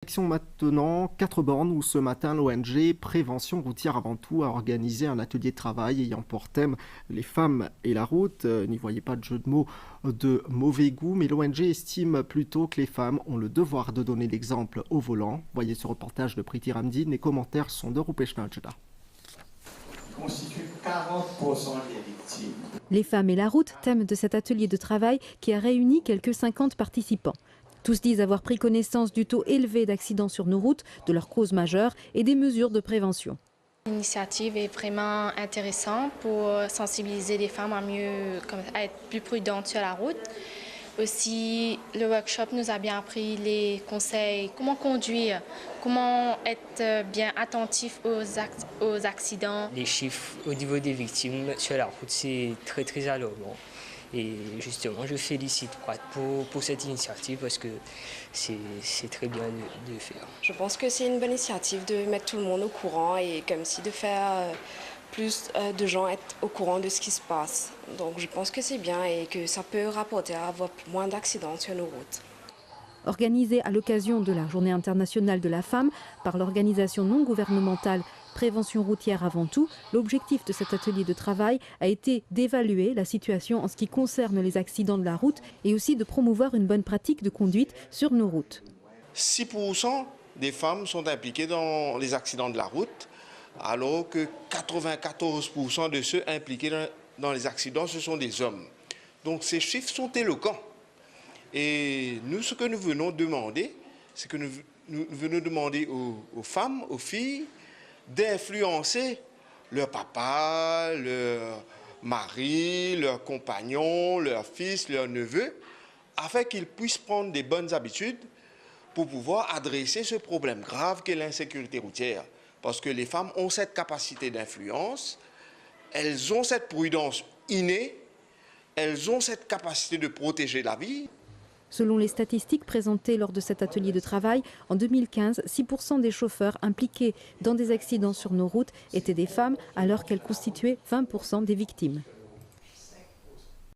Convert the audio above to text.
Direction maintenant 4 bornes où ce matin l'ONG Prévention routière avant tout a organisé un atelier de travail ayant pour thème les femmes et la route. N'y voyez pas de jeu de mots de mauvais goût, mais l'ONG estime plutôt que les femmes ont le devoir de donner l'exemple au volant. Voyez ce reportage de Priti Ramdin, les commentaires sont de Rupesh Najda. Constitue 40% des victimes. Les femmes et la route, thème de cet atelier de travail qui a réuni quelques 50 participants. Tous disent avoir pris connaissance du taux élevé d'accidents sur nos routes, de leurs causes majeures et des mesures de prévention. L'initiative est vraiment intéressante pour sensibiliser les femmes à être plus prudentes sur la route. Aussi, le workshop nous a bien appris les conseils, comment conduire, comment être bien attentif aux accidents. Les chiffres au niveau des victimes sur la route, c'est très alarmant. Et justement, je félicite Pratt pour cette initiative parce que c'est très bien de faire. Je pense que c'est une bonne initiative de mettre tout le monde au courant et comme si de faire plus de gens être au courant de ce qui se passe. Donc je pense que c'est bien et que ça peut rapporter à avoir moins d'accidents sur nos routes. Organisée à l'occasion de la Journée internationale de la femme par l'organisation non gouvernementale Prévention routière avant tout, l'objectif de cet atelier de travail a été d'évaluer la situation en ce qui concerne les accidents de la route et aussi de promouvoir une bonne pratique de conduite sur nos routes. 6% des femmes sont impliquées dans les accidents de la route, alors que 94% de ceux impliqués dans les accidents, ce sont des hommes. Donc ces chiffres sont éloquents. Et nous, ce que nous venons demander, c'est que nous venons demander aux femmes, aux filles, d'influencer leur papa, leur mari, leur compagnon, leur fils, leur neveu, afin qu'ils puissent prendre des bonnes habitudes pour pouvoir adresser ce problème grave qu'est l'insécurité routière. Parce que les femmes ont cette capacité d'influence, elles ont cette prudence innée, elles ont cette capacité de protéger la vie. Selon les statistiques présentées lors de cet atelier de travail, en 2015, 6% des chauffeurs impliqués dans des accidents sur nos routes étaient des femmes, alors qu'elles constituaient 20% des victimes.